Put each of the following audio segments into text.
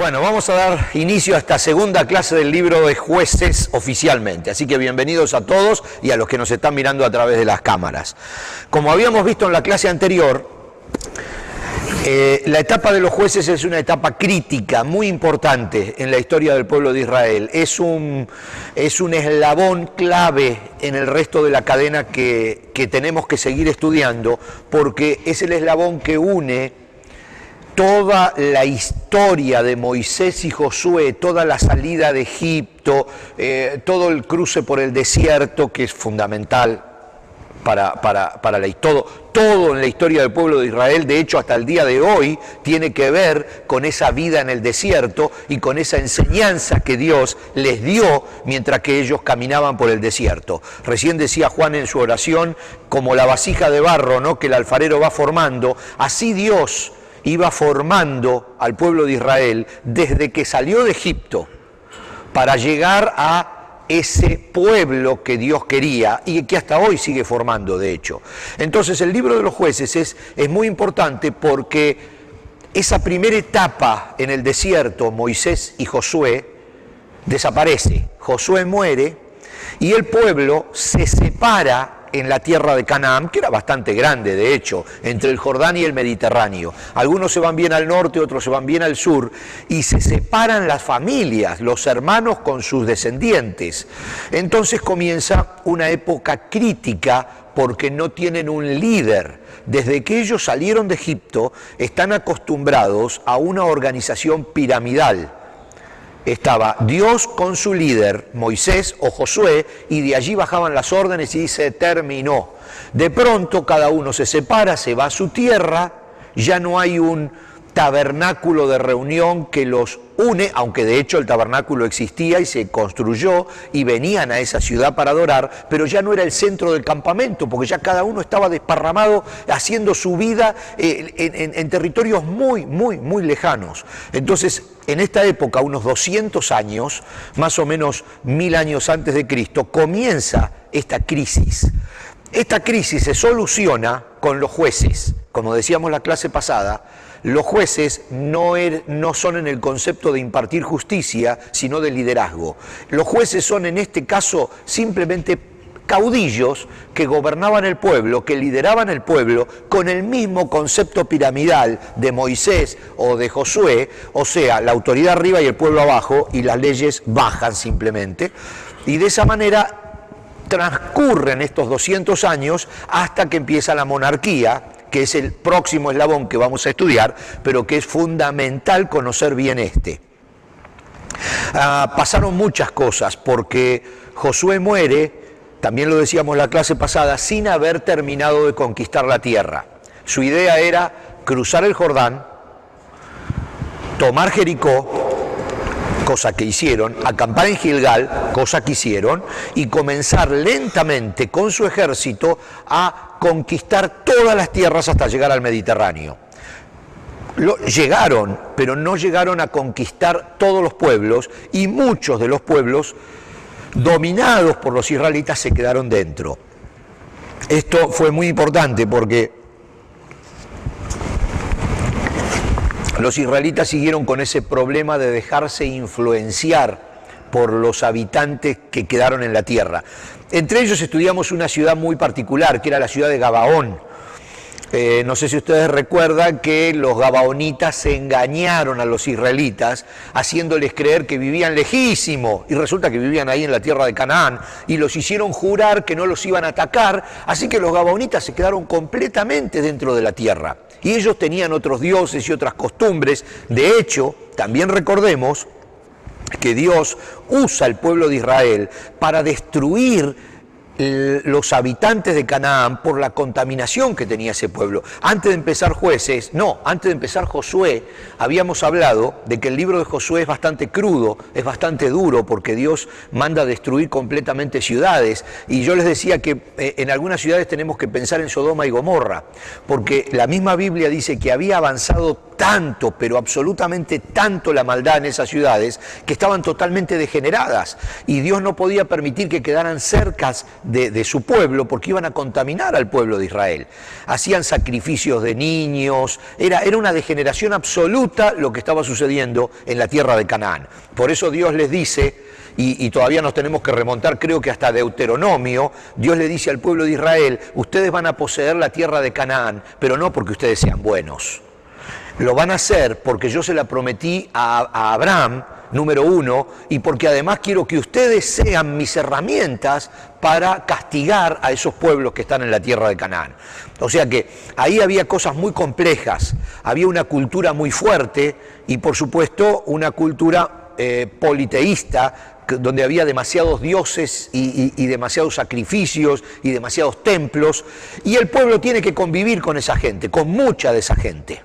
Bueno, vamos a dar inicio a esta segunda clase del libro de Jueces oficialmente. Así que bienvenidos a todos y a los que nos están mirando a través de las cámaras. Como habíamos visto en la clase anterior, la etapa de los jueces es una etapa crítica, muy importante en la historia del pueblo de Israel. Es un eslabón clave en el resto de la cadena que tenemos que seguir estudiando, porque es el eslabón que une toda la historia de Moisés y Josué, toda la salida de Egipto, todo el cruce por el desierto, que es fundamental para todo en la historia del pueblo de Israel. De hecho, hasta el día de hoy tiene que ver con esa vida en el desierto y con esa enseñanza que Dios les dio mientras que ellos caminaban por el desierto. Recién decía Juan en su oración, como la vasija de barro, ¿no?, que el alfarero va formando, así Dios iba formando al pueblo de Israel desde que salió de Egipto para llegar a ese pueblo que Dios quería y que hasta hoy sigue formando, de hecho. Entonces el libro de los jueces es muy importante porque esa primera etapa en el desierto, Moisés y Josué, desaparece. Josué muere y el pueblo se separa en la tierra de Canaán, que era bastante grande, de hecho, entre el Jordán y el Mediterráneo. Algunos se van bien al norte, otros se van bien al sur, y se separan las familias, los hermanos con sus descendientes. Entonces comienza una época crítica porque no tienen un líder. Desde que ellos salieron de Egipto, están acostumbrados a una organización piramidal. Estaba Dios con su líder, Moisés o Josué, y de allí bajaban las órdenes y se terminó. De pronto cada uno se separa, se va a su tierra, ya no hay un tabernáculo de reunión que los une, aunque de hecho el tabernáculo existía y se construyó y venían a esa ciudad para adorar, pero ya no era el centro del campamento, porque ya cada uno estaba desparramado haciendo su vida en territorios muy lejanos. Entonces, en esta época, unos 200 años, más o menos 1000 años antes de Cristo, comienza esta crisis. Esta crisis se soluciona con los jueces. Como decíamos la clase pasada, los jueces no son en el concepto de impartir justicia, sino de liderazgo. Los jueces son en este caso simplemente caudillos que gobernaban el pueblo, que lideraban el pueblo con el mismo concepto piramidal de Moisés o de Josué, o sea, la autoridad arriba y el pueblo abajo, y las leyes bajan simplemente. Y de esa manera transcurren estos 200 años hasta que empieza la monarquía, que es el próximo eslabón que vamos a estudiar, pero que es fundamental conocer bien este. Pasaron muchas cosas, porque Josué muere, también lo decíamos la clase pasada, sin haber terminado de conquistar la tierra. Su idea era cruzar el Jordán, tomar Jericó, cosa que hicieron, acampar en Gilgal, cosa que hicieron, y comenzar lentamente con su ejército a conquistar todas las tierras hasta llegar al Mediterráneo. Llegaron, pero no llegaron a conquistar todos los pueblos, y muchos de los pueblos dominados por los israelitas se quedaron dentro. Esto fue muy importante porque los israelitas siguieron con ese problema de dejarse influenciar por los habitantes que quedaron en la tierra. Entre ellos estudiamos una ciudad muy particular, que era la ciudad de Gabaón. No sé si ustedes recuerdan que los gabaonitas se engañaron a los israelitas haciéndoles creer que vivían lejísimo, y resulta que vivían ahí en la tierra de Canaán, y los hicieron jurar que no los iban a atacar, así que los gabaonitas se quedaron completamente dentro de la tierra. Y ellos tenían otros dioses y otras costumbres. De hecho, también recordemos que Dios usa al pueblo de Israel para destruir los habitantes de Canaán por la contaminación que tenía ese pueblo. Antes de empezar antes de empezar Josué, habíamos hablado de que el libro de Josué es bastante crudo, es bastante duro, porque Dios manda a destruir completamente ciudades. Y yo les decía que en algunas ciudades tenemos que pensar en Sodoma y Gomorra, porque la misma Biblia dice que había avanzado tanto, pero absolutamente tanto la maldad en esas ciudades, que estaban totalmente degeneradas, y Dios no podía permitir que quedaran cercas de su pueblo, porque iban a contaminar al pueblo de Israel. Hacían sacrificios de niños, era una degeneración absoluta lo que estaba sucediendo en la tierra de Canaán. Por eso Dios les dice, y todavía nos tenemos que remontar, creo que hasta Deuteronomio, Dios le dice al pueblo de Israel, ustedes van a poseer la tierra de Canaán, pero no porque ustedes sean buenos. Lo van a hacer porque yo se la prometí a Abraham, número uno, y porque además quiero que ustedes sean mis herramientas para castigar a esos pueblos que están en la tierra de Canaán. O sea que ahí había cosas muy complejas, había una cultura muy fuerte y por supuesto una cultura politeísta, donde había demasiados dioses y demasiados sacrificios y demasiados templos, y el pueblo tiene que convivir con esa gente, con mucha de esa gente.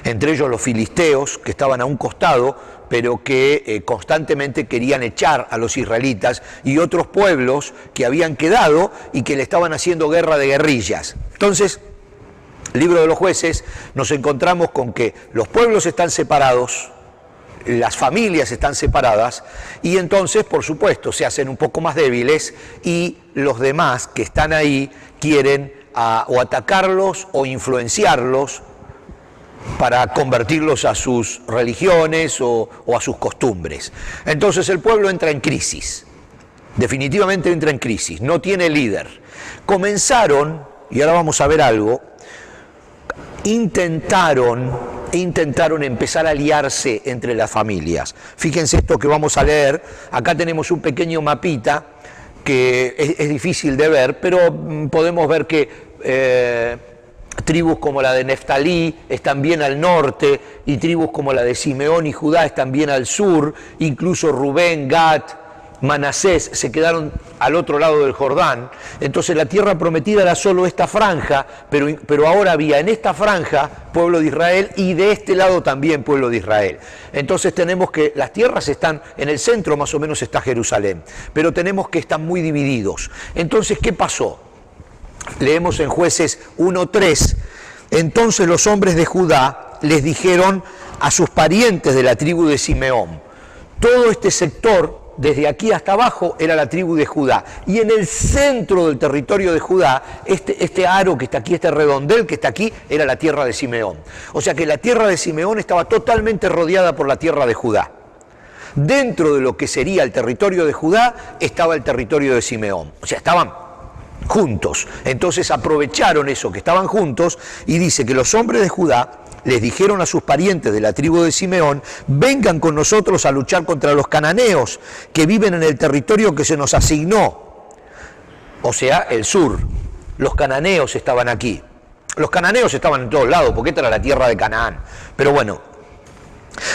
Entre ellos los filisteos, que estaban a un costado, pero que constantemente querían echar a los israelitas, y otros pueblos que habían quedado y que le estaban haciendo guerra de guerrillas. Entonces, libro de los jueces, nos encontramos con que los pueblos están separados, las familias están separadas, y entonces, por supuesto, se hacen un poco más débiles, y los demás que están ahí quieren o atacarlos o influenciarlos para convertirlos a sus religiones o a sus costumbres. Entonces el pueblo entra en crisis, definitivamente entra en crisis, no tiene líder. Comenzaron, y ahora vamos a ver algo, intentaron empezar a aliarse entre las familias. Fíjense esto que vamos a leer, acá tenemos un pequeño mapita que es difícil de ver, pero podemos ver que tribus como la de Neftalí están bien al norte, y tribus como la de Simeón y Judá están bien al sur, incluso Rubén, Gad, Manasés se quedaron al otro lado del Jordán. Entonces la tierra prometida era solo esta franja, pero ahora había en esta franja pueblo de Israel y de este lado también pueblo de Israel. Entonces tenemos que las tierras están en el centro, más o menos está Jerusalén, pero tenemos que están muy divididos. Entonces, ¿qué pasó? Leemos en Jueces 1:3, entonces los hombres de Judá les dijeron a sus parientes de la tribu de Simeón, todo este sector, desde aquí hasta abajo, era la tribu de Judá, y en el centro del territorio de Judá, este aro que está aquí, este redondel que está aquí, era la tierra de Simeón. O sea que la tierra de Simeón estaba totalmente rodeada por la tierra de Judá. Dentro de lo que sería el territorio de Judá, estaba el territorio de Simeón. O sea, estaban juntos. Entonces aprovecharon eso, que estaban juntos, y dice que los hombres de Judá les dijeron a sus parientes de la tribu de Simeón, vengan con nosotros a luchar contra los cananeos que viven en el territorio que se nos asignó, o sea, el sur. Los cananeos estaban aquí. Los cananeos estaban en todos lados, porque esta era la tierra de Canaán. Pero bueno,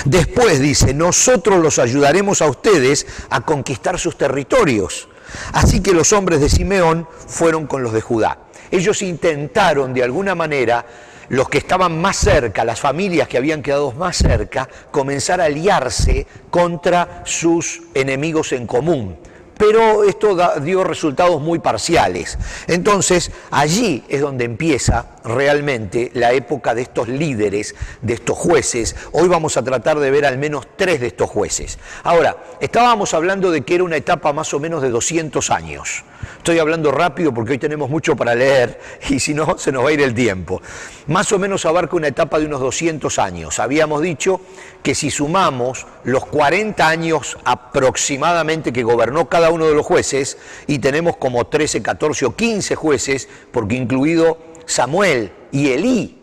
después dice, nosotros los ayudaremos a ustedes a conquistar sus territorios. Así que los hombres de Simeón fueron con los de Judá. Ellos intentaron de alguna manera, los que estaban más cerca, las familias que habían quedado más cerca, comenzar a aliarse contra sus enemigos en común. Pero esto dio resultados muy parciales. Entonces, allí es donde empieza realmente la época de estos líderes, de estos jueces. Hoy vamos a tratar de ver al menos 3 de estos jueces. Ahora, estábamos hablando de que era una etapa más o menos de 200 años. Estoy hablando rápido porque hoy tenemos mucho para leer y si no, se nos va a ir el tiempo. Más o menos abarca una etapa de unos 200 años. Habíamos dicho que si sumamos los 40 años aproximadamente que gobernó cada uno de los jueces, y tenemos como 13, 14 o 15 jueces, porque incluido Samuel y Elí,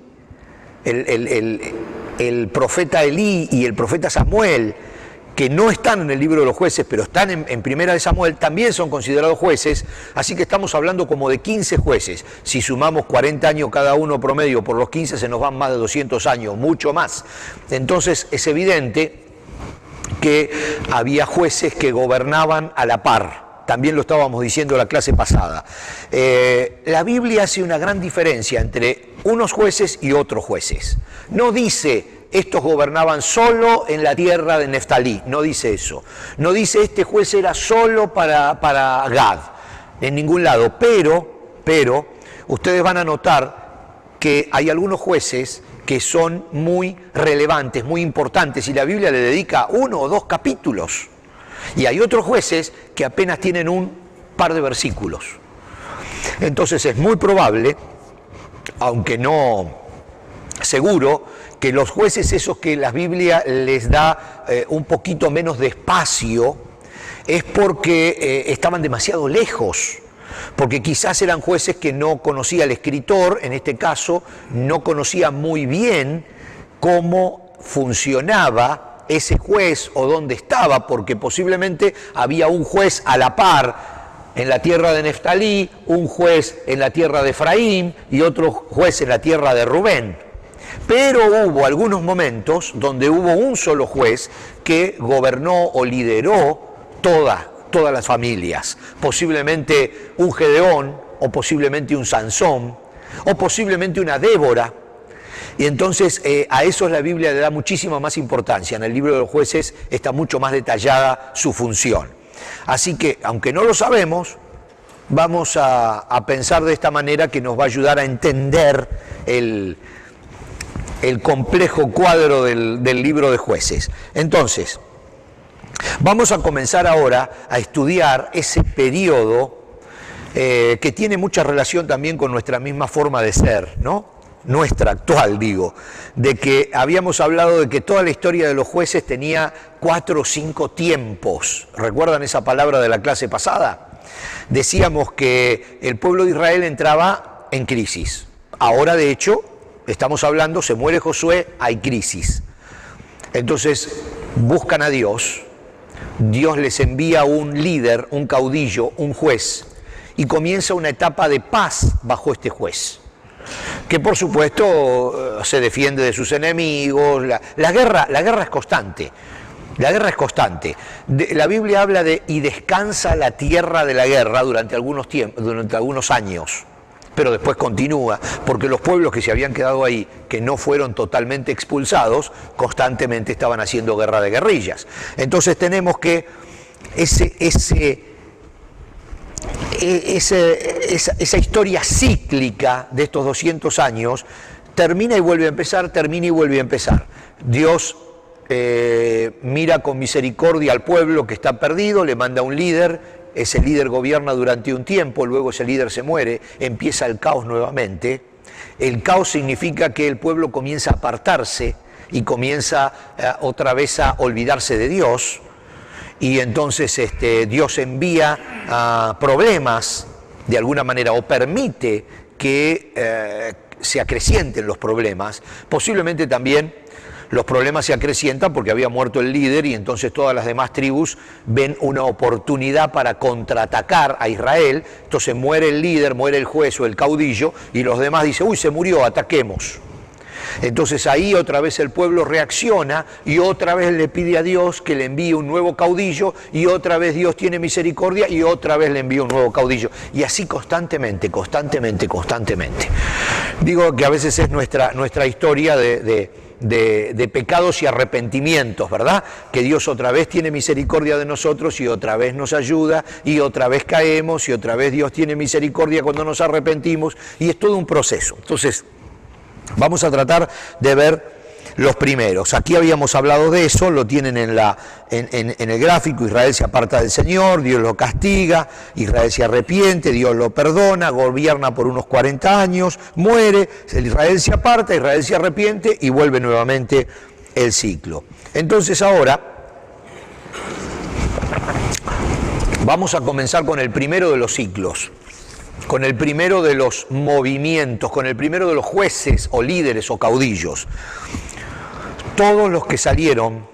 el profeta Elí y el profeta Samuel, que no están en el libro de los jueces, pero están en Primera de Samuel, también son considerados jueces, así que estamos hablando como de 15 jueces. Si sumamos 40 años cada uno promedio por los 15, se nos van más de 200 años, mucho más. Entonces es evidente que había jueces que gobernaban a la par. También lo estábamos diciendo en la clase pasada. La Biblia hace una gran diferencia entre unos jueces y otros jueces. No dice estos gobernaban solo en la tierra de Neftalí, no dice eso. No dice este juez era solo para Gad, en ningún lado. Pero ustedes van a notar que hay algunos jueces que son muy relevantes, muy importantes, y la Biblia le dedica 1 o 2 capítulos. Y hay otros jueces que apenas tienen un par de versículos. Entonces es muy probable, aunque no seguro, que los jueces esos que la Biblia les da un poquito menos de espacio es porque estaban demasiado lejos, porque quizás eran jueces que no conocía el escritor, en este caso no conocía muy bien cómo funcionaba ese juez o dónde estaba, porque posiblemente había un juez a la par en la tierra de Neftalí, un juez en la tierra de Efraín y otro juez en la tierra de Rubén. Pero hubo algunos momentos donde hubo un solo juez que gobernó o lideró todas las familias. Posiblemente un Gedeón, o posiblemente un Sansón, o posiblemente una Débora. Y entonces a eso la Biblia le da muchísima más importancia. En el libro de los jueces está mucho más detallada su función. Así que, aunque no lo sabemos, vamos a pensar de esta manera que nos va a ayudar a entender el complejo cuadro del libro de jueces. Entonces, vamos a comenzar ahora a estudiar ese periodo que tiene mucha relación también con nuestra misma forma de ser, ¿no? Nuestra actual, digo, de que habíamos hablado de que toda la historia de los jueces tenía 4 o 5 tiempos. ¿Recuerdan esa palabra de la clase pasada? Decíamos que el pueblo de Israel entraba en crisis. Ahora, de hecho, estamos hablando, se muere Josué, hay crisis. Entonces, buscan a Dios, Dios les envía un líder, un caudillo, un juez, y comienza una etapa de paz bajo este juez, que por supuesto se defiende de sus enemigos. La guerra es constante. La guerra es constante. La Biblia habla de y descansa la tierra de la guerra durante algunos años, pero después continúa, porque los pueblos que se habían quedado ahí, que no fueron totalmente expulsados, constantemente estaban haciendo guerra de guerrillas. Entonces tenemos que esa historia cíclica de estos 200 años termina y vuelve a empezar, termina y vuelve a empezar. Dios mira con misericordia al pueblo que está perdido, le manda un líder, ese líder gobierna durante un tiempo, luego ese líder se muere, empieza el caos nuevamente. El caos significa que el pueblo comienza a apartarse y comienza otra vez a olvidarse de Dios. Y entonces Dios envía problemas de alguna manera, o permite que se acrecienten los problemas. Posiblemente también los problemas se acrecientan porque había muerto el líder y entonces todas las demás tribus ven una oportunidad para contraatacar a Israel. Entonces muere el líder, muere el juez o el caudillo y los demás dicen, uy, se murió, ataquemos. Entonces ahí otra vez el pueblo reacciona y otra vez le pide a Dios que le envíe un nuevo caudillo y otra vez Dios tiene misericordia y otra vez le envía un nuevo caudillo. Y así constantemente. Digo que a veces es nuestra historia de pecados y arrepentimientos, ¿verdad? Que Dios otra vez tiene misericordia de nosotros y otra vez nos ayuda y otra vez caemos y otra vez Dios tiene misericordia cuando nos arrepentimos y es todo un proceso. Entonces, vamos a tratar de ver los primeros. Aquí habíamos hablado de eso, lo tienen en el gráfico. Israel se aparta del Señor, Dios lo castiga, Israel se arrepiente, Dios lo perdona, gobierna por unos 40 años, muere, Israel se aparta, Israel se arrepiente y vuelve nuevamente el ciclo. Entonces ahora vamos a comenzar con el primero de los ciclos, con el primero de los movimientos, con el primero de los jueces o líderes o caudillos. Todos los que salieron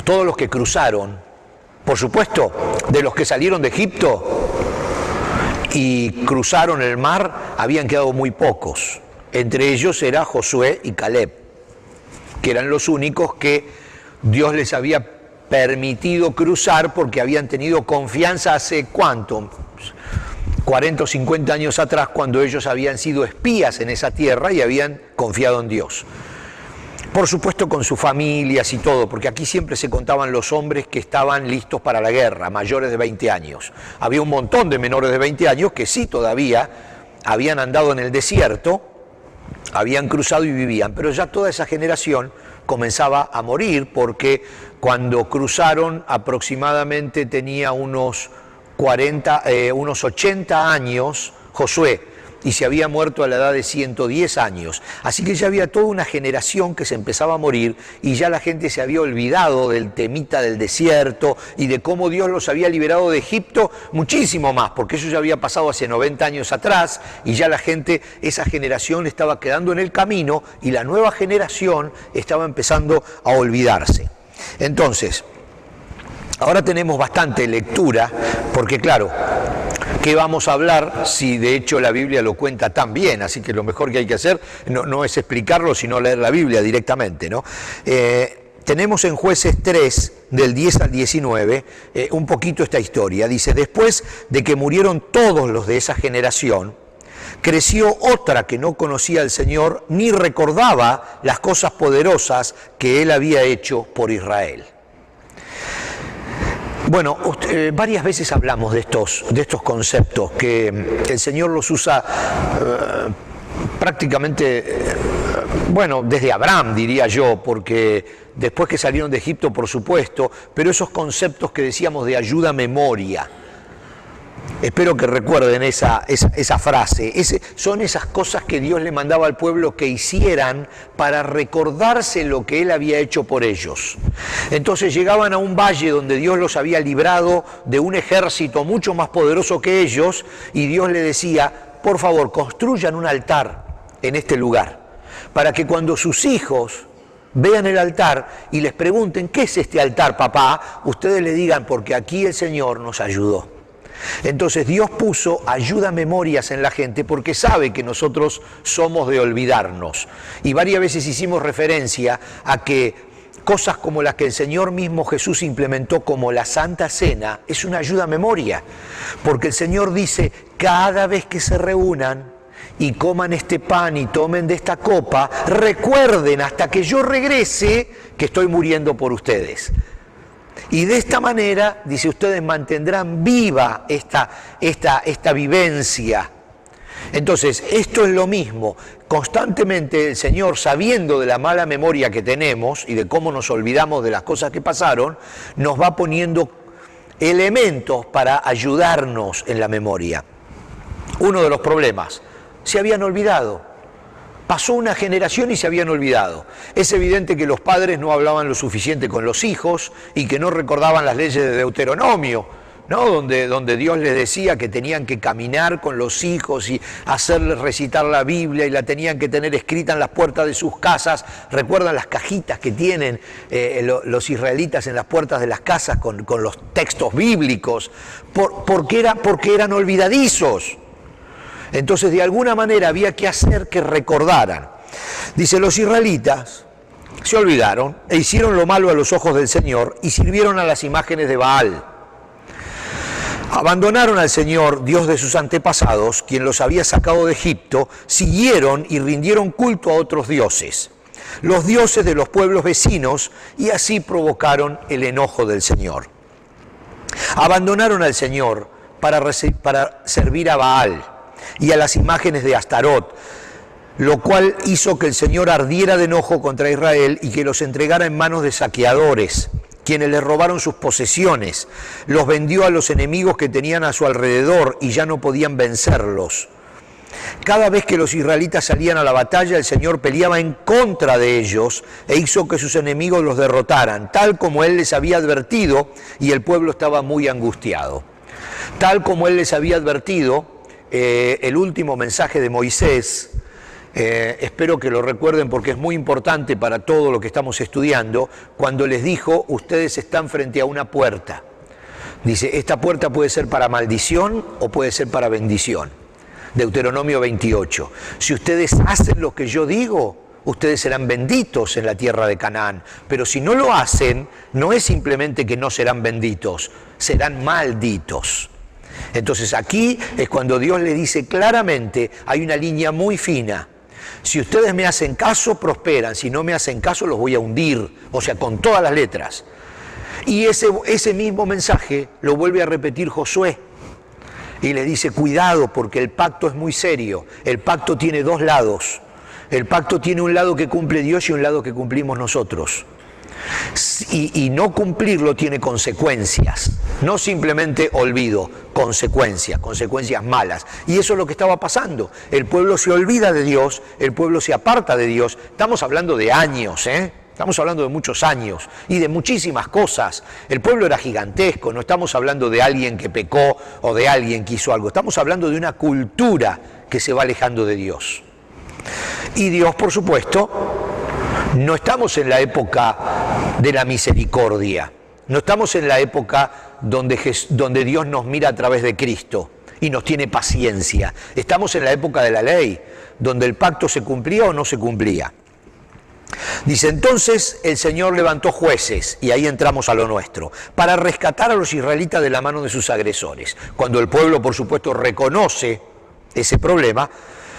todos los que cruzaron, por supuesto, de los que salieron de Egipto y cruzaron el mar, habían quedado muy pocos. Entre ellos era Josué y Caleb, que eran los únicos que Dios les había permitido cruzar porque habían tenido confianza hace ¿cuánto? 40 o 50 años atrás, cuando ellos habían sido espías en esa tierra y habían confiado en Dios. Por supuesto con sus familias y todo, porque aquí siempre se contaban los hombres que estaban listos para la guerra, mayores de 20 años. Había un montón de menores de 20 años que sí todavía habían andado en el desierto, habían cruzado y vivían, pero ya toda esa generación comenzaba a morir porque cuando cruzaron aproximadamente tenía unos unos 80 años Josué, y se había muerto a la edad de 110 años. Así que ya había toda una generación que se empezaba a morir y ya la gente se había olvidado del temita del desierto y de cómo Dios los había liberado de Egipto muchísimo más, porque eso ya había pasado hace 90 años atrás y ya la gente, esa generación estaba quedando en el camino y la nueva generación estaba empezando a olvidarse. Entonces, ahora tenemos bastante lectura, porque claro, ¿qué vamos a hablar si de hecho la Biblia lo cuenta tan bien? Así que lo mejor que hay que hacer no es explicarlo, sino leer la Biblia directamente, ¿no? Tenemos en Jueces 3, del 10 al 19, un poquito esta historia. Dice, después de que murieron todos los de esa generación, creció otra que no conocía al Señor ni recordaba las cosas poderosas que Él había hecho por Israel. Bueno, varias veces hablamos de estos conceptos, que el Señor los usa prácticamente, bueno, desde Abraham diría yo, porque después que salieron de Egipto, por supuesto, pero esos conceptos que decíamos de ayuda a memoria. Espero que recuerden esa frase. Son esas cosas que Dios le mandaba al pueblo que hicieran para recordarse lo que Él había hecho por ellos. Entonces llegaban a un valle donde Dios los había librado de un ejército mucho más poderoso que ellos y Dios le decía, por favor, construyan un altar en este lugar, para que cuando sus hijos vean el altar y les pregunten, ¿qué es este altar, papá? Ustedes le digan, porque aquí el Señor nos ayudó. Entonces Dios puso ayuda a memorias en la gente porque sabe que nosotros somos de olvidarnos. Y varias veces hicimos referencia a que cosas como las que el Señor mismo Jesús implementó como la Santa Cena es una ayuda a memoria. Porque el Señor dice, cada vez que se reúnan y coman este pan y tomen de esta copa, recuerden hasta que yo regrese que estoy muriendo por ustedes. Y de esta manera, dice, ustedes mantendrán viva esta vivencia. Entonces, esto es lo mismo. Constantemente el Señor, sabiendo de la mala memoria que tenemos y de cómo nos olvidamos de las cosas que pasaron, nos va poniendo elementos para ayudarnos en la memoria. Uno de los problemas, se habían olvidado. Pasó una generación y se habían olvidado. Es evidente que los padres no hablaban lo suficiente con los hijos y que no recordaban las leyes de Deuteronomio, ¿no? Donde Dios les decía que tenían que caminar con los hijos y hacerles recitar la Biblia y la tenían que tener escrita en las puertas de sus casas. ¿Recuerdan las cajitas que tienen los israelitas en las puertas de las casas con los textos bíblicos? Porque eran olvidadizos. Entonces, de alguna manera había que hacer que recordaran. Dice, los israelitas se olvidaron e hicieron lo malo a los ojos del Señor y sirvieron a las imágenes de Baal. Abandonaron al Señor, Dios de sus antepasados, quien los había sacado de Egipto, siguieron y rindieron culto a otros dioses, los dioses de los pueblos vecinos, y así provocaron el enojo del Señor. Abandonaron al Señor para servir a Baal y a las imágenes de Astarot, lo cual hizo que el Señor ardiera de enojo contra Israel y que los entregara en manos de saqueadores, quienes les robaron sus posesiones, los vendió a los enemigos que tenían a su alrededor y ya no podían vencerlos. Cada vez que los israelitas salían a la batalla, el Señor peleaba en contra de ellos e hizo que sus enemigos los derrotaran, tal como Él les había advertido, y el pueblo estaba muy angustiado. Tal como Él les había advertido, el último mensaje de Moisés, espero que lo recuerden porque es muy importante para todo lo que estamos estudiando, cuando les dijo, ustedes están frente a una puerta. Dice, esta puerta puede ser para maldición o puede ser para bendición. Deuteronomio 28. Si ustedes hacen lo que yo digo, ustedes serán benditos en la tierra de Canaán. Pero si no lo hacen, no es simplemente que no serán benditos, serán malditos. Entonces aquí es cuando Dios le dice claramente, hay una línea muy fina. Si ustedes me hacen caso, prosperan. Si no me hacen caso, los voy a hundir. O sea, con todas las letras. Y ese mismo mensaje lo vuelve a repetir Josué. Y le dice, cuidado, porque el pacto es muy serio. El pacto tiene dos lados. El pacto tiene un lado que cumple Dios y un lado que cumplimos nosotros. Y no cumplirlo tiene consecuencias, no simplemente olvido, consecuencias malas. Y eso es lo que estaba pasando. El pueblo se olvida de Dios, el pueblo se aparta de Dios. Estamos hablando de años, Estamos hablando de muchos años y de muchísimas cosas. El pueblo era gigantesco, no estamos hablando de alguien que pecó o de alguien que hizo algo. Estamos hablando de una cultura que se va alejando de Dios. Y Dios, por supuesto, no estamos en la época de la misericordia. No estamos en la época donde Dios nos mira a través de Cristo y nos tiene paciencia. Estamos en la época de la ley, donde el pacto se cumplía o no se cumplía. Dice, entonces el Señor levantó jueces, y ahí entramos a lo nuestro, para rescatar a los israelitas de la mano de sus agresores. Cuando el pueblo, por supuesto, reconoce ese problema,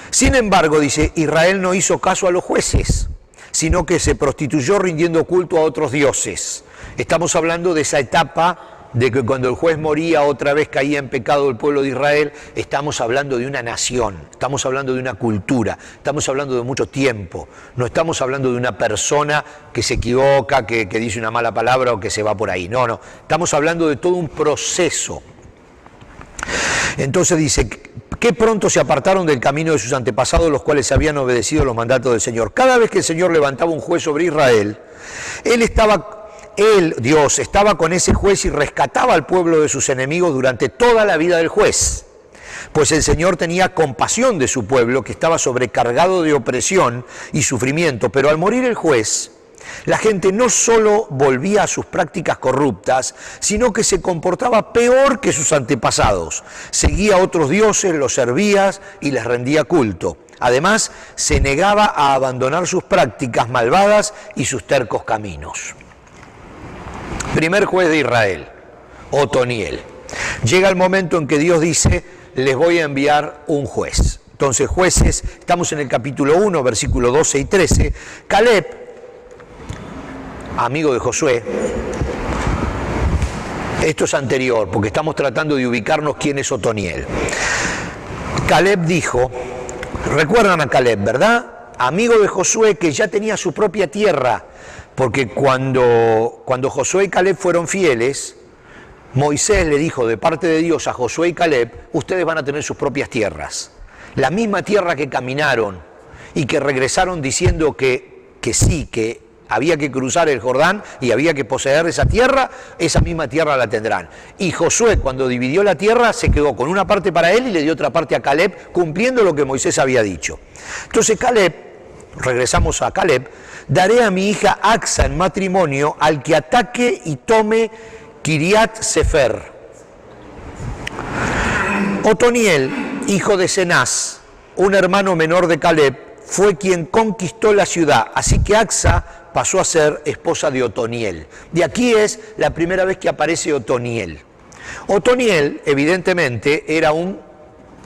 sin embargo, dice, Israel no hizo caso a los jueces, sino que se prostituyó rindiendo culto a otros dioses. Estamos hablando de esa etapa de que cuando el juez moría otra vez caía en pecado el pueblo de Israel. Estamos hablando de una nación, estamos hablando de una cultura, estamos hablando de mucho tiempo. No estamos hablando de una persona que se equivoca, que dice una mala palabra o que se va por ahí. No, estamos hablando de todo un proceso. Entonces dice, que pronto se apartaron del camino de sus antepasados, los cuales habían obedecido los mandatos del Señor. Cada vez que el Señor levantaba un juez sobre Israel, Dios, estaba con ese juez y rescataba al pueblo de sus enemigos durante toda la vida del juez. Pues el Señor tenía compasión de su pueblo, que estaba sobrecargado de opresión y sufrimiento. Pero al morir el juez, la gente no solo volvía a sus prácticas corruptas, sino que se comportaba peor que sus antepasados. Seguía a otros dioses, los servía y les rendía culto. Además, se negaba a abandonar sus prácticas malvadas y sus tercos caminos. Primer juez de Israel, Otoniel. Llega el momento en que Dios dice, les voy a enviar un juez. Entonces, jueces, estamos en el capítulo 1, versículos 12 y 13. Caleb, amigo de Josué, esto es anterior, porque estamos tratando de ubicarnos quién es Otoniel. Caleb dijo, recuerdan a Caleb, ¿verdad? Amigo de Josué, que ya tenía su propia tierra, porque cuando Josué y Caleb fueron fieles, Moisés le dijo de parte de Dios a Josué y Caleb, ustedes van a tener sus propias tierras. La misma tierra que caminaron y que regresaron diciendo que sí, que había que cruzar el Jordán y había que poseer esa misma tierra la tendrán. Y Josué, cuando dividió la tierra, se quedó con una parte para él y le dio otra parte a Caleb, cumpliendo lo que Moisés había dicho. Entonces Caleb, regresamos a Caleb, daré a mi hija Acsa en matrimonio al que ataque y tome Kiriat Sefer. Otoniel, hijo de Cenaz, un hermano menor de Caleb, fue quien conquistó la ciudad, así que Acsa pasó a ser esposa de Otoniel. De aquí es la primera vez que aparece Otoniel. Otoniel, evidentemente, era un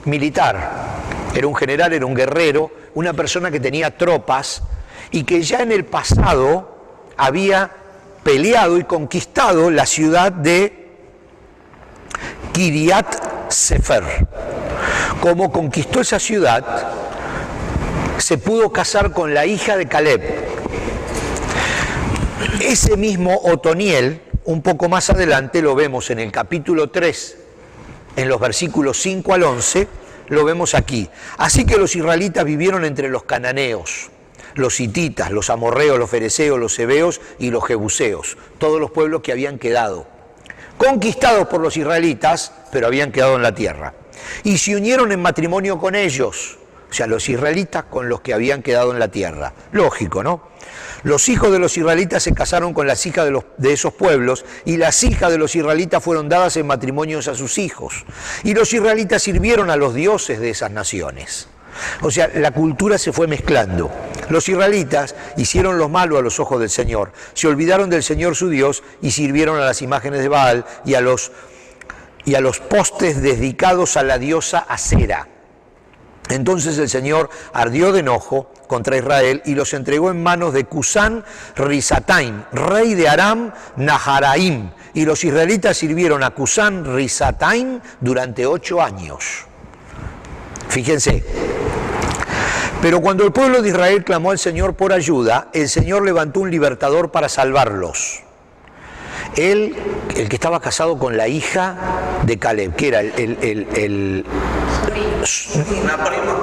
militar, era un general, era un guerrero, una persona que tenía tropas y que ya en el pasado había peleado y conquistado la ciudad de Kiriat Sefer. Como conquistó esa ciudad, se pudo casar con la hija de Caleb. Ese mismo Otoniel, un poco más adelante, lo vemos en el capítulo 3, en los versículos 5 al 11, lo vemos aquí. Así que los israelitas vivieron entre los cananeos, los hititas, los amorreos, los fereceos, los heveos y los jebuseos, todos los pueblos que habían quedado, conquistados por los israelitas, pero habían quedado en la tierra. Y se unieron en matrimonio con ellos, o sea, los israelitas con los que habían quedado en la tierra. Lógico, ¿no? Los hijos de los israelitas se casaron con las hijas de esos pueblos y las hijas de los israelitas fueron dadas en matrimonios a sus hijos. Y los israelitas sirvieron a los dioses de esas naciones. O sea, la cultura se fue mezclando. Los israelitas hicieron lo malo a los ojos del Señor, se olvidaron del Señor su Dios y sirvieron a las imágenes de Baal y a los postes dedicados a la diosa Acera. Entonces el Señor ardió de enojo contra Israel y los entregó en manos de Cusán Risataim, rey de Aram Naharaim, y los israelitas sirvieron a Cusán Risataim durante 8 años. Fíjense. Pero cuando el pueblo de Israel clamó al Señor por ayuda, el Señor levantó un libertador para salvarlos. el que estaba casado con la hija de Caleb, que era Una prima.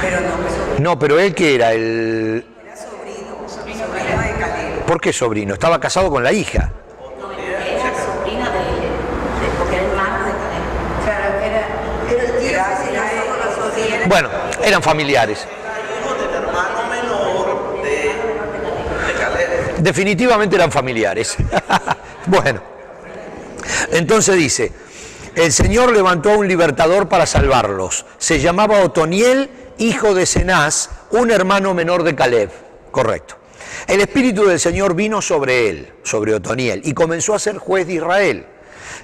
Pero no, No, pero él que era el... era sobrino de Caleb. ¿Por qué sobrino? Estaba casado con la hija. No, era sobrina porque era hermano de Caleb. Claro, era el tío era Bueno, eran familiares. Hijo del hermano menor de Caleb. Definitivamente eran familiares. Bueno, entonces dice, el Señor levantó a un libertador para salvarlos. Se llamaba Otoniel, hijo de Cenaz, un hermano menor de Caleb. Correcto. El Espíritu del Señor vino sobre él, sobre Otoniel, y comenzó a ser juez de Israel.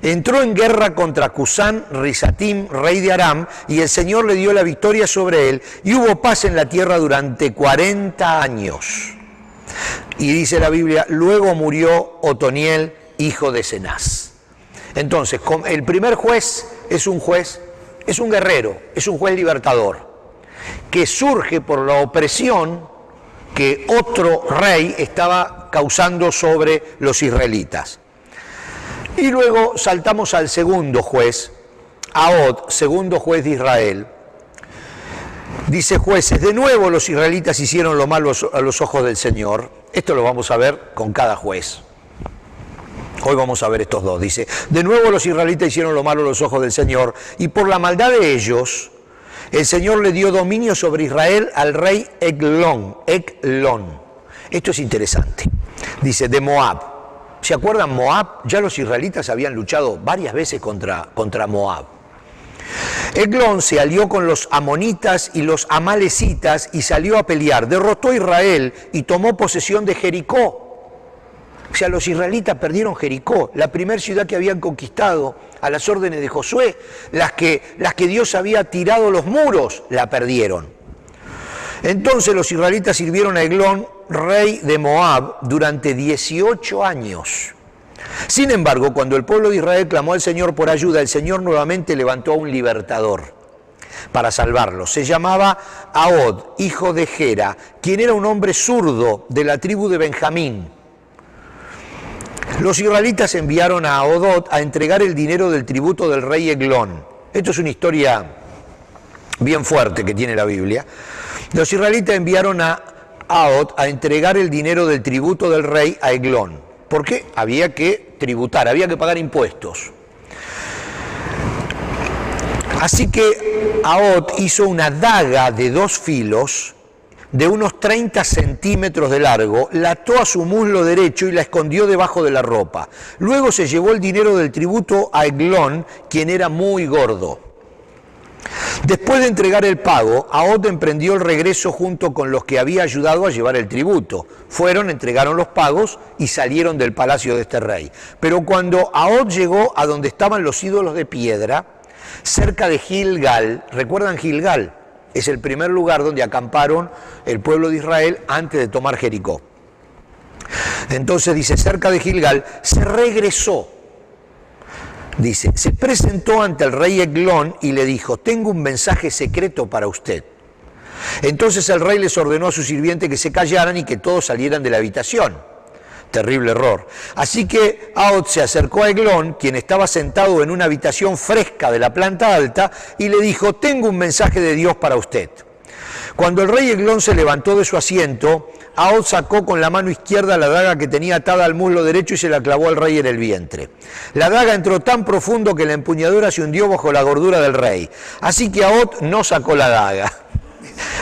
Entró en guerra contra Cusán Rizatim, rey de Aram, y el Señor le dio la victoria sobre él, y hubo paz en la tierra durante 40 años. Y dice la Biblia, luego murió Otoniel, hijo de Cenaz. Entonces, el primer juez, es un guerrero, es un juez libertador, que surge por la opresión que otro rey estaba causando sobre los israelitas. Y luego saltamos al segundo juez, Ahod, segundo juez de Israel. Dice Jueces, de nuevo los israelitas hicieron lo malo a los ojos del Señor. Esto lo vamos a ver con cada juez. Hoy vamos a ver estos dos. Dice, de nuevo los israelitas hicieron lo malo a los ojos del Señor, y por la maldad de ellos, el Señor le dio dominio sobre Israel al rey Eglón. Esto es interesante. Dice, de Moab. ¿Se acuerdan Moab? Ya los israelitas habían luchado varias veces contra Moab. Eglón se alió con los amonitas y los amalecitas y salió a pelear. Derrotó a Israel y tomó posesión de Jericó. O sea, los israelitas perdieron Jericó, la primera ciudad que habían conquistado a las órdenes de Josué, las que Dios había tirado los muros, la perdieron. Entonces los israelitas sirvieron a Eglón, rey de Moab, durante 18 años. Sin embargo, cuando el pueblo de Israel clamó al Señor por ayuda, el Señor nuevamente levantó a un libertador para salvarlos. Se llamaba Ahod, hijo de Gera, quien era un hombre zurdo de la tribu de Benjamín. Los israelitas enviaron a Ahod a entregar el dinero del tributo del rey Eglón. Esto es una historia bien fuerte que tiene la Biblia. Los israelitas enviaron a Ahod a entregar el dinero del tributo del rey a Eglón, porque había que tributar, había que pagar impuestos. Así que Ahod hizo una daga de 2 filos de unos 30 centímetros de largo, la ató a su muslo derecho y la escondió debajo de la ropa. Luego se llevó el dinero del tributo a Eglón, quien era muy gordo. Después de entregar el pago, Ahod emprendió el regreso junto con los que había ayudado a llevar el tributo. Fueron, entregaron los pagos y salieron del palacio de este rey. Pero cuando Ahod llegó a donde estaban los ídolos de piedra, cerca de Gilgal, ¿recuerdan Gilgal? Es el primer lugar donde acamparon el pueblo de Israel antes de tomar Jericó. Entonces dice, cerca de Gilgal, se regresó. Dice, se presentó ante el rey Eglón y le dijo, tengo un mensaje secreto para usted. Entonces el rey les ordenó a su sirviente que se callaran y que todos salieran de la habitación. Terrible error. Así que Ahod se acercó a Eglón, quien estaba sentado en una habitación fresca de la planta alta, y le dijo, tengo un mensaje de Dios para usted. Cuando el rey Eglón se levantó de su asiento, Ahod sacó con la mano izquierda la daga que tenía atada al muslo derecho y se la clavó al rey en el vientre. La daga entró tan profundo que la empuñadura se hundió bajo la gordura del rey. Así que Ahod no sacó la daga.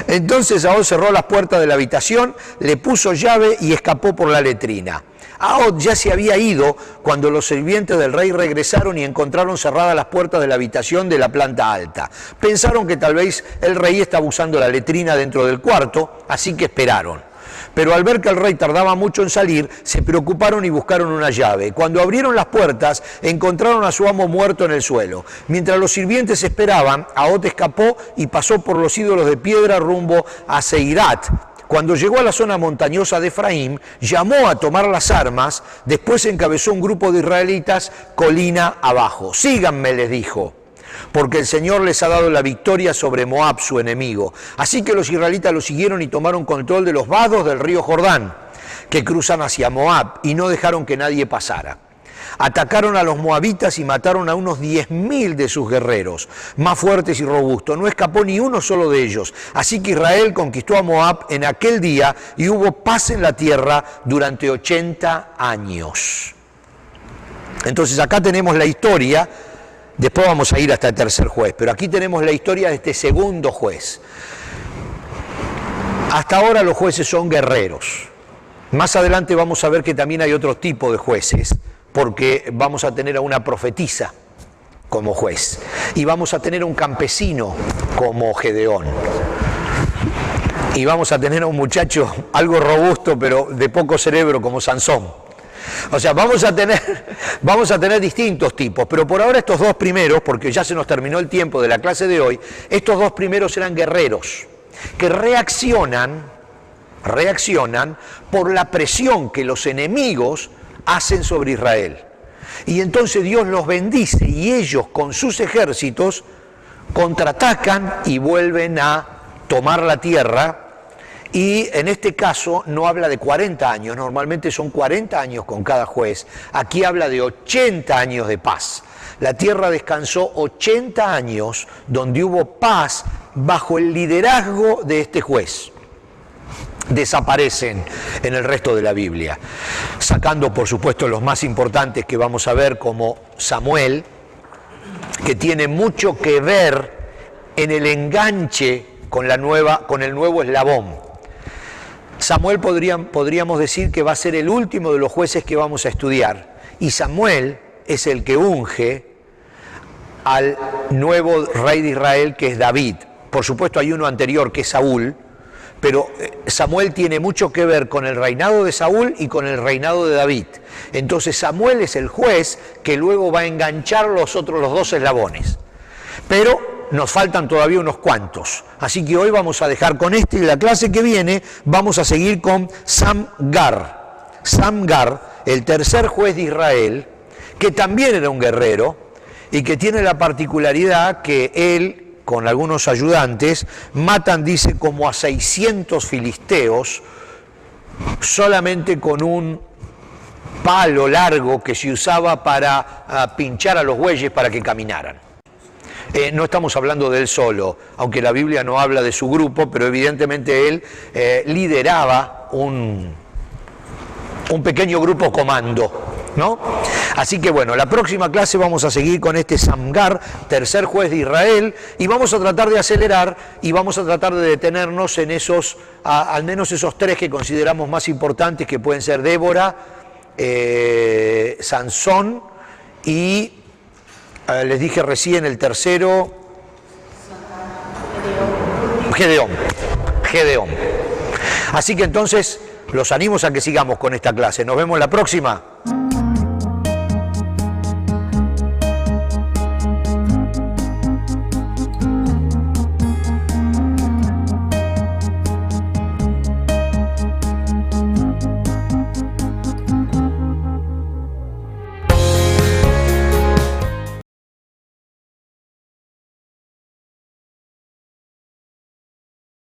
Entonces Ahod cerró las puertas de la habitación, le puso llave y escapó por la letrina. Ahod ya se había ido cuando los sirvientes del rey regresaron y encontraron cerradas las puertas de la habitación de la planta alta. Pensaron que tal vez el rey estaba usando la letrina dentro del cuarto, así que esperaron. Pero al ver que el rey tardaba mucho en salir, se preocuparon y buscaron una llave. Cuando abrieron las puertas, encontraron a su amo muerto en el suelo. Mientras los sirvientes esperaban, Ahod escapó y pasó por los ídolos de piedra rumbo a Seirat. Cuando llegó a la zona montañosa de Efraín, llamó a tomar las armas, después encabezó un grupo de israelitas colina abajo. Síganme, les dijo, porque el Señor les ha dado la victoria sobre Moab, su enemigo. Así que los israelitas lo siguieron y tomaron control de los vados del río Jordán, que cruzan hacia Moab, y no dejaron que nadie pasara. Atacaron a los moabitas y mataron a unos 10.000 de sus guerreros, más fuertes y robustos. No escapó ni uno solo de ellos. Así que Israel conquistó a Moab en aquel día y hubo paz en la tierra durante 80 años. Entonces acá tenemos la historia, después vamos a ir hasta el tercer juez, pero aquí tenemos la historia de este segundo juez. Hasta ahora los jueces son guerreros. Más adelante vamos a ver que también hay otro tipo de jueces, porque vamos a tener a una profetisa como juez y vamos a tener a un campesino como Gedeón y vamos a tener a un muchacho algo robusto pero de poco cerebro como Sansón. O sea, vamos a tener distintos tipos, pero por ahora estos dos primeros, porque ya se nos terminó el tiempo de la clase de hoy, estos dos primeros eran guerreros que reaccionan por la presión que los enemigos hacen sobre Israel. Y entonces Dios los bendice y ellos con sus ejércitos contraatacan y vuelven a tomar la tierra. Y en este caso no habla de 40 años, normalmente son 40 años con cada juez. Aquí habla de 80 años de paz. La tierra descansó 80 años donde hubo paz bajo el liderazgo de este juez. Desaparecen en el resto de la Biblia, sacando por supuesto los más importantes que vamos a ver, como Samuel, que tiene mucho que ver en el enganche con el nuevo eslabón. Samuel podríamos decir que va a ser el último de los jueces que vamos a estudiar, y Samuel es el que unge al nuevo rey de Israel, que es David. Por supuesto hay uno anterior que es Saúl, pero Samuel tiene mucho que ver con el reinado de Saúl y con el reinado de David. Entonces Samuel es el juez que luego va a enganchar los dos eslabones. Pero nos faltan todavía unos cuantos. Así que hoy vamos a dejar con este, y la clase que viene vamos a seguir con Samgar. Samgar, el tercer juez de Israel, que también era un guerrero y que tiene la particularidad que él, con algunos ayudantes, matan, dice, como a 600 filisteos, solamente con un palo largo que se usaba para pinchar a los bueyes para que caminaran. No estamos hablando de él solo, aunque la Biblia no habla de su grupo, pero evidentemente él lideraba un pequeño grupo comando, ¿no? Así que bueno, la próxima clase vamos a seguir con este Samgar, tercer juez de Israel, y vamos a tratar de acelerar y vamos a tratar de detenernos en esos, al menos esos tres que consideramos más importantes, que pueden ser Débora, Sansón y, les dije recién, el tercero, Gedeón. Así que entonces los animo a que sigamos con esta clase. Nos vemos la próxima.